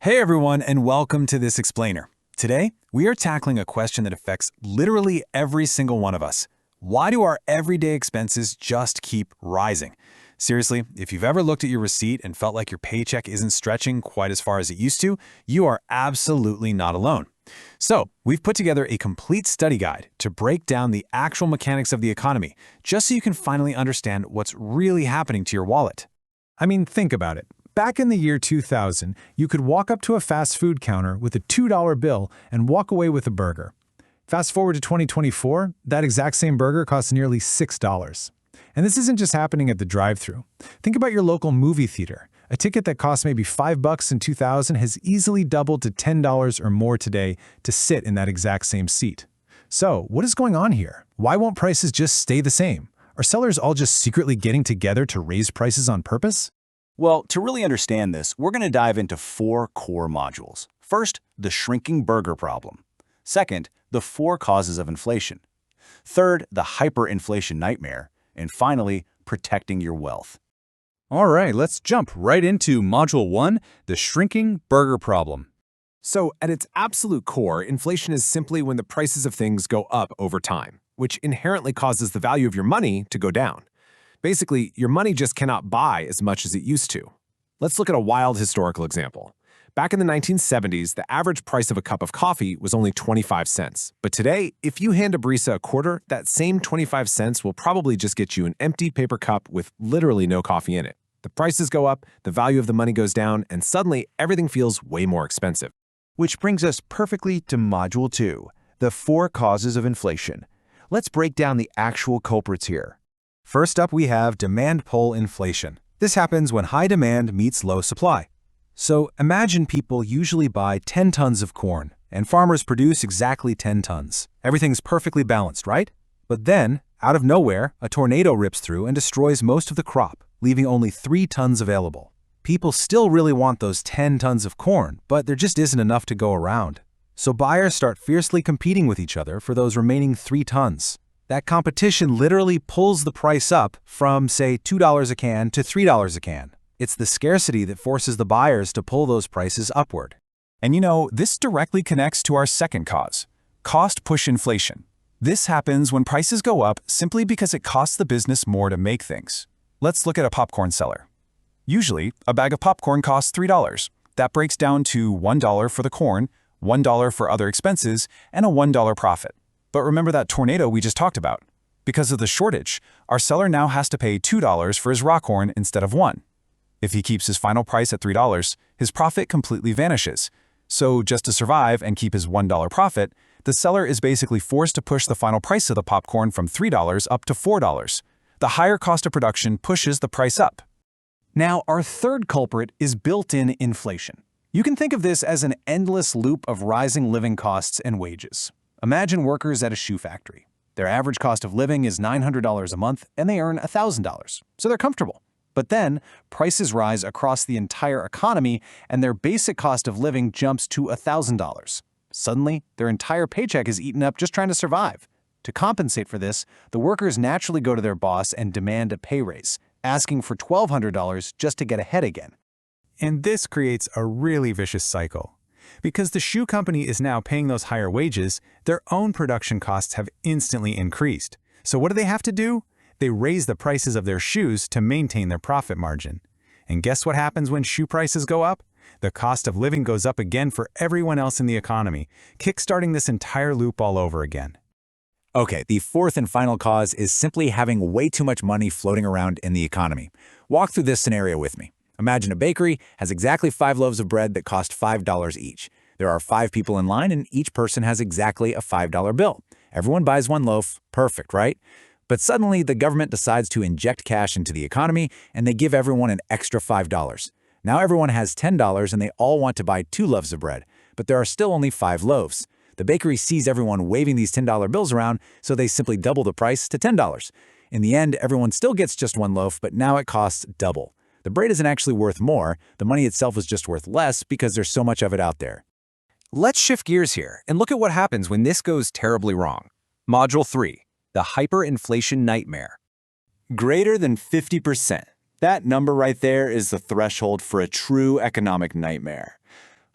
Hey everyone, and welcome to This Explainer. Today, we are tackling a question that affects literally every single one of us. Why do our everyday expenses just keep rising? Seriously, if you've ever looked at your receipt and felt like your paycheck isn't stretching quite as far as it used to, you are absolutely not alone. So, we've put together a complete study guide to break down the actual mechanics of the economy, just so you can finally understand what's really happening to your wallet. I mean, think about it. Back in the year 2000, you could walk up to a fast food counter with a $2 bill and walk away with a burger. Fast forward to 2024, that exact same burger costs nearly $6. And this isn't just happening at the drive-thru. Think about your local movie theater. A ticket that cost maybe $5 in 2000 has easily doubled to $10 or more today to sit in that exact same seat. So, what is going on here? Why won't prices just stay the same? Are sellers all just secretly getting together to raise prices on purpose? Well, to really understand this, we're going to dive into four core modules. First, the shrinking burger problem. Second, the four causes of inflation. Third, the hyperinflation nightmare. And finally, protecting your wealth. All right, let's jump right into Module 1, the shrinking burger problem. So, at its absolute core, inflation is simply when the prices of things go up over time, which inherently causes the value of your money to go down. Basically, your money just cannot buy as much as it used to. Let's look at a wild historical example. Back in the 1970s, the average price of a cup of coffee was only 25 cents. But today, if you hand a barista a quarter, that same 25 cents will probably just get you an empty paper cup with literally no coffee in it. The prices go up, the value of the money goes down, and suddenly everything feels way more expensive. Which brings us perfectly to Module 2, the four causes of inflation. Let's break down the actual culprits here. First up, we have demand pull inflation. This happens when high demand meets low supply. So imagine people usually buy 10 tons of corn, and farmers produce exactly 10 tons. Everything's perfectly balanced, right? But then, out of nowhere, a tornado rips through and destroys most of the crop, leaving only 3 tons available. People still really want those 10 tons of corn, but there just isn't enough to go around. So buyers start fiercely competing with each other for those remaining 3 tons. That competition literally pulls the price up from, say, $2 a can to $3 a can. It's the scarcity that forces the buyers to pull those prices upward. And this directly connects to our second cause, cost push inflation. This happens when prices go up simply because it costs the business more to make things. Let's look at a popcorn seller. Usually, a bag of popcorn costs $3. That breaks down to $1 for the corn, $1 for other expenses, and a $1 profit. But remember that tornado we just talked about. Because of the shortage, our seller now has to pay $2 for his raw corn instead of $1. If he keeps his final price at $3, his profit completely vanishes. So just to survive and keep his $1 profit, the seller is basically forced to push the final price of the popcorn from $3 up to $4. The higher cost of production pushes the price up. Now, our third culprit is built-in inflation. You can think of this as an endless loop of rising living costs and wages. Imagine workers at a shoe factory. Their average cost of living is $900 a month, and they earn $1,000, so they're comfortable. But then, prices rise across the entire economy, and their basic cost of living jumps to $1,000. Suddenly, their entire paycheck is eaten up just trying to survive. To compensate for this, the workers naturally go to their boss and demand a pay raise, asking for $1,200 just to get ahead again. And this creates a really vicious cycle. Because the shoe company is now paying those higher wages, their own production costs have instantly increased. So what do they have to do? They raise the prices of their shoes to maintain their profit margin. And guess what happens when shoe prices go up? The cost of living goes up again for everyone else in the economy, kickstarting this entire loop all over again. Okay, the fourth and final cause is simply having way too much money floating around in the economy. Walk through this scenario with me. Imagine a bakery has exactly 5 loaves of bread that cost $5 each. There are 5 people in line, and each person has exactly a $5 bill. Everyone buys 1 loaf. Perfect, right? But suddenly, the government decides to inject cash into the economy, and they give everyone an extra $5. Now everyone has $10, and they all want to buy 2 loaves of bread, but there are still only 5 loaves. The bakery sees everyone waving these $10 bills around, so they simply double the price to $10. In the end, everyone still gets just 1 loaf, but now it costs double. The bread isn't actually worth more, the money itself is just worth less because there's so much of it out there. Let's shift gears here and look at what happens when this goes terribly wrong. Module 3, the hyperinflation nightmare. Greater than 50%. That number right there is the threshold for a true economic nightmare.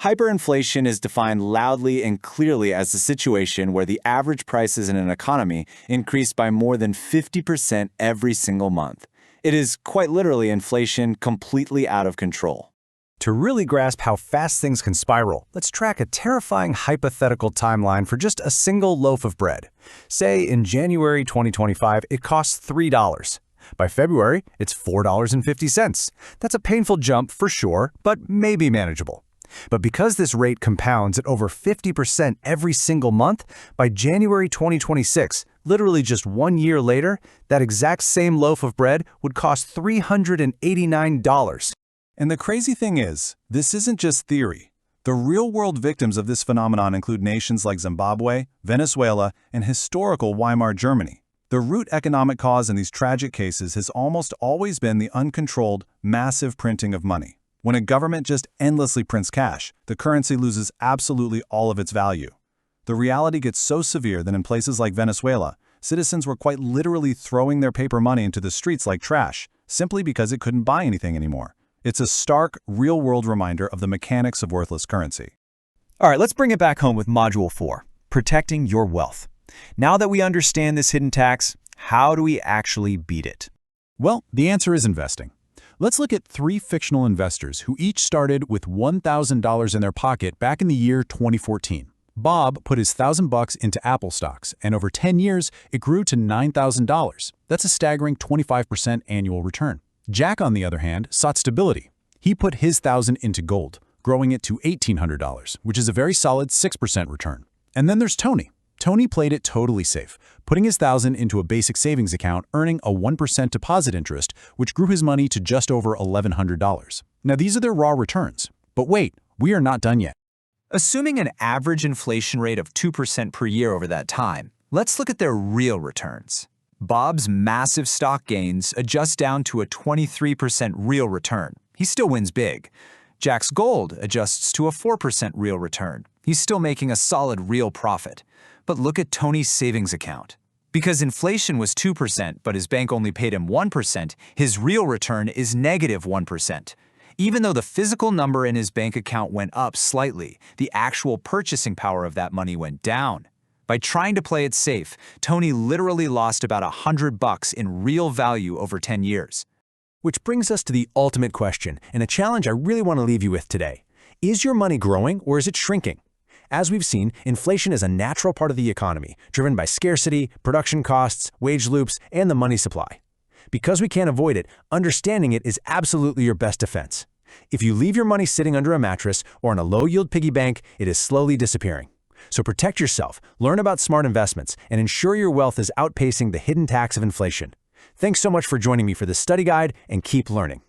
Hyperinflation is defined loudly and clearly as the situation where the average prices in an economy increase by more than 50% every single month. It is quite literally inflation completely out of control. To really grasp how fast things can spiral, let's track a terrifying hypothetical timeline for just a single loaf of bread. Say in January 2025, it costs $3. By February, it's $4.50. That's a painful jump for sure, but maybe manageable. But because this rate compounds at over 50% every single month, by January 2026, literally just 1 year later, that exact same loaf of bread would cost $389. And the crazy thing is, this isn't just theory. The real-world victims of this phenomenon include nations like Zimbabwe, Venezuela, and historical Weimar Germany. The root economic cause in these tragic cases has almost always been the uncontrolled, massive printing of money. When a government just endlessly prints cash, the currency loses absolutely all of its value. The reality gets so severe that in places like Venezuela, citizens were quite literally throwing their paper money into the streets like trash, simply because it couldn't buy anything anymore. It's a stark, real-world reminder of the mechanics of worthless currency. All right, let's bring it back home with Module 4, Protecting Your Wealth. Now that we understand this hidden tax, how do we actually beat it? Well, the answer is investing. Let's look at 3 fictional investors who each started with $1,000 in their pocket back in the year 2014. Bob put his $1,000 into Apple stocks, and over 10 years, it grew to $9,000. That's a staggering 25% annual return. Jack, on the other hand, sought stability. He put his $1,000 into gold, growing it to $1,800, which is a very solid 6% return. And then there's Tony. Tony played it totally safe, putting his $1,000 into a basic savings account, earning a 1% deposit interest, which grew his money to just over $1,100. Now, these are their raw returns. But wait, we are not done yet. Assuming an average inflation rate of 2% per year over that time, let's look at their real returns. Bob's massive stock gains adjust down to a 23% real return. He still wins big. Jack's gold adjusts to a 4% real return. He's still making a solid real profit. But look at Tony's savings account. Because inflation was 2%, but his bank only paid him 1%, his real return is negative 1%. Even though the physical number in his bank account went up slightly, the actual purchasing power of that money went down. By trying to play it safe, Tony literally lost about $100 in real value over 10 years. Which brings us to the ultimate question, and a challenge I really want to leave you with today. Is your money growing or is it shrinking? As we've seen, inflation is a natural part of the economy, driven by scarcity, production costs, wage loops, and the money supply. Because we can't avoid it, understanding it is absolutely your best defense. If you leave your money sitting under a mattress or in a low-yield piggy bank, it is slowly disappearing. So protect yourself, learn about smart investments, and ensure your wealth is outpacing the hidden tax of inflation. Thanks so much for joining me for this study guide, and keep learning.